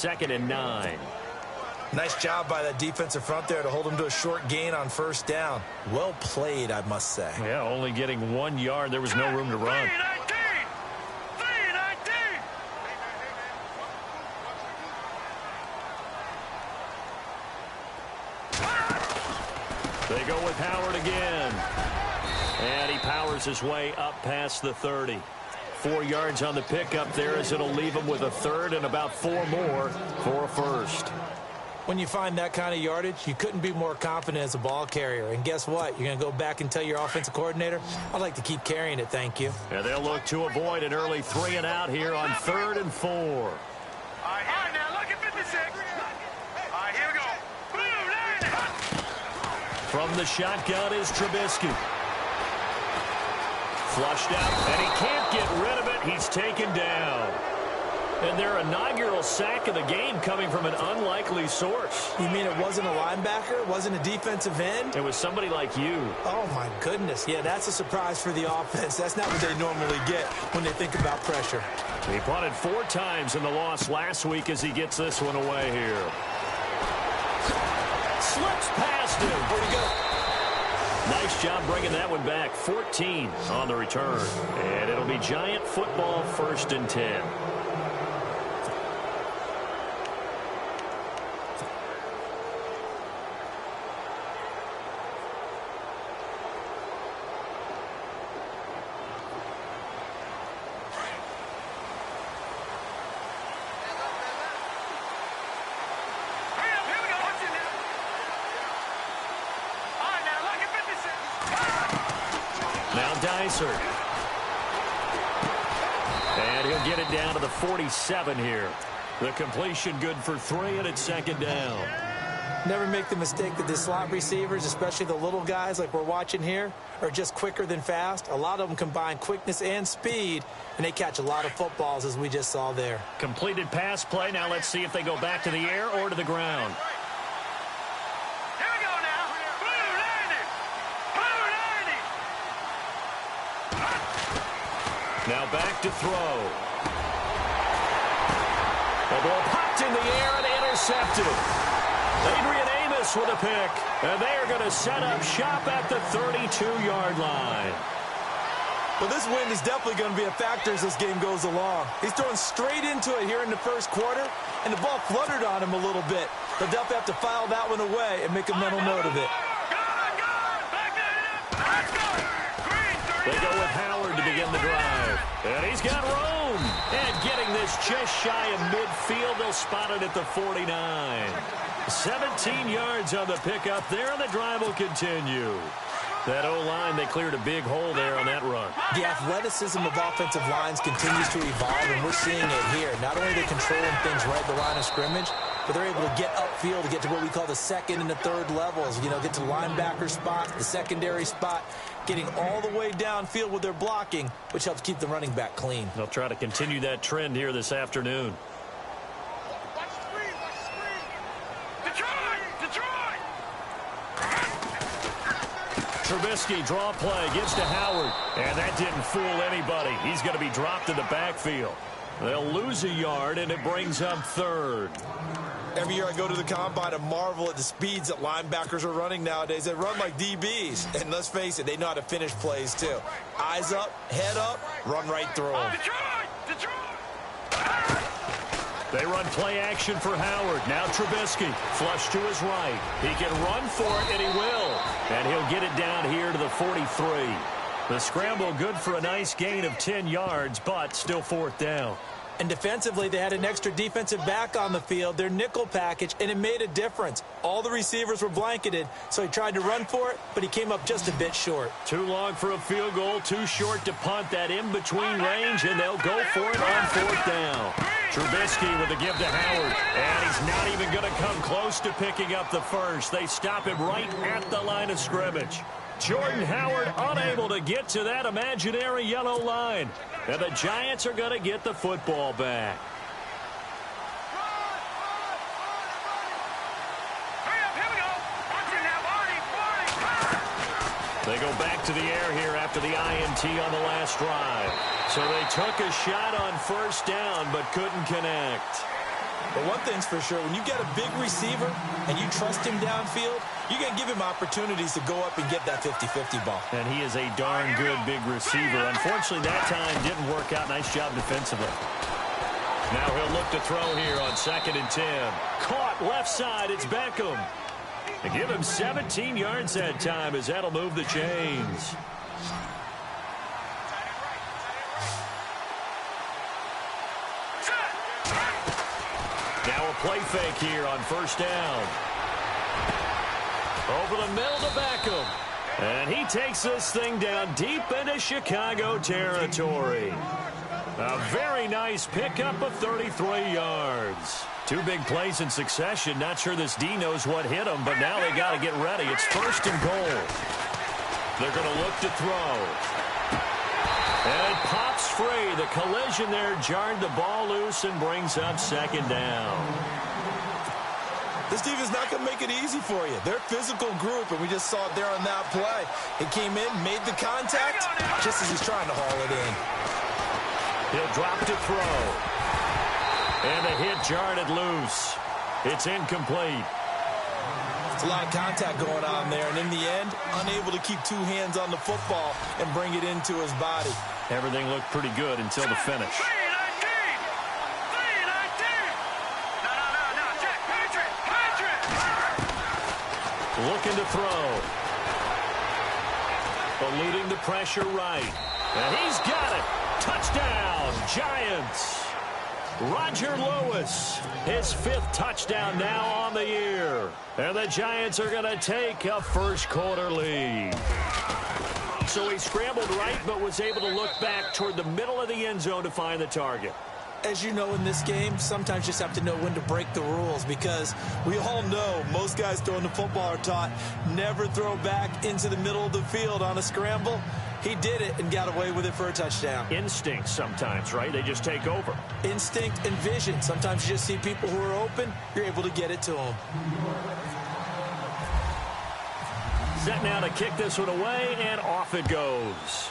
2nd and 9. Nice job by that defensive front there to hold him to a short gain on first down. Well played, I must say. Yeah, only getting 1 yard. There was no room to run. They go with Howard again. And he powers his way up past the 30. 4 yards on the pickup there as it'll leave him with a third and about 4 more for a first. When you find that kind of yardage, you couldn't be more confident as a ball carrier. And guess what? You're going to go back and tell your offensive coordinator, I'd like to keep carrying it, thank you. And they'll look to avoid an early 3 and out here on 3rd and 4. All right, now look at 56. All right, here we go. From the shotgun is Trubisky. Flushed out, and he can't get rid of it. He's taken down. And their inaugural sack of the game coming from an unlikely source. You mean it wasn't a linebacker? It wasn't a defensive end? It was somebody like you. Oh, my goodness. Yeah, that's a surprise for the offense. That's not what they normally get when they think about pressure. He punted 4 times in the loss last week as he gets this one away here. Slips past him. Where'd he go? Nice job bringing that one back. 14 on the return. And it'll be Giant football 1st and 10. Now Dicer. And he'll get it down to the 47 here. The completion good for 3, and it's 2nd down. Never make the mistake that the slot receivers, especially the little guys like we're watching here, are just quicker than fast. A lot of them combine quickness and speed, and they catch a lot of footballs, as we just saw there. Completed pass play. Now let's see if they go back to the air or to the ground. Now back to throw. The ball popped in the air and intercepted. Adrian Amos with a pick. And they are going to set up shop at the 32-yard line. Well, this wind is definitely going to be a factor as this game goes along. He's throwing straight into it here in the first quarter, and the ball fluttered on him a little bit. They'll definitely have to file that one away and make a mental note of it. They go with Howard to begin the drive. And he's got room. And getting this just shy of midfield, they'll spot it at the 49. 17 yards on the pickup there, and the drive will continue. That O-line, they cleared a big hole there on that run. The athleticism of offensive lines continues to evolve, and we're seeing it here. Not only are they controlling things right at the line of scrimmage, but they're able to get upfield to get to what we call the 2nd and the 3rd levels. You know, get to linebacker spot, the secondary spot, getting all the way downfield with their blocking, which helps keep the running back clean. They'll try to continue that trend here this afternoon. Trubisky, draw play, gives to Howard. And that didn't fool anybody. He's going to be dropped in the backfield. They'll lose a yard, and it brings up 3rd. Every year I go to the combine and marvel at the speeds that linebackers are running nowadays. They run like DBs. And let's face it, they know how to finish plays too. Eyes up, head up, run right through them. They run play action for Howard. Now Trubisky, flush to his right. He can run for it, and he will. And he'll get it down here to the 43. The scramble good for a nice gain of 10 yards, but still 4th down. And defensively, they had an extra defensive back on the field, their nickel package, and it made a difference. All the receivers were blanketed, so he tried to run for it, but he came up just a bit short. Too long for a field goal, too short to punt. That in-between range, and they'll go for it on 4th down. Trubisky with a give to Howard, and he's not even going to come close to picking up the first. They stop him right at the line of scrimmage. Jordan Howard unable to get to that imaginary yellow line. And the Giants are going to get the football back. They go back to the air here after the INT on the last drive. So they took a shot on first down but couldn't connect. But one thing's for sure, when you get a big receiver and you trust him downfield, you're going to give him opportunities to go up and get that 50-50 ball. And he is a darn good big receiver. Unfortunately, that time didn't work out. Nice job defensively. Now he'll look to throw here on 2nd and 10. Caught left side. It's Beckham. They give him 17 yards that time as that'll move the chains. Now a play fake here on 1st down. Over the middle to Beckham. And he takes this thing down deep into Chicago territory. A very nice pickup of 33 yards. 2 big plays in succession. Not sure this D knows what hit him, but now they got to get ready. It's 1st and goal. They're going to look to throw. And it pops free. The collision there jarred the ball loose and brings up 2nd down. This defense is not going to make it easy for you. They're a physical group, and we just saw it there on that play. It came in, made the contact, just as he's trying to haul it in. He'll drop to throw. And the hit jarred it loose. It's incomplete. It's a lot of contact going on there, and in the end, unable to keep 2 hands on the football and bring it into his body. Everything looked pretty good until the finish. Looking to throw. Eluding the pressure right. And he's got it. Touchdown, Giants. Roger Lewis, his 5th touchdown now on the year. And the Giants are going to take a first-quarter lead. So he scrambled right, but was able to look back toward the middle of the end zone to find the target. As you know, in this game, sometimes you just have to know when to break the rules, because we all know most guys throwing the football are taught never throw back into the middle of the field on a scramble. He did it and got away with it for a touchdown. Instinct sometimes, right? They just take over. Instinct and vision. Sometimes you just see people who are open, you're able to get it to them. Set now to kick this one away, and off it goes.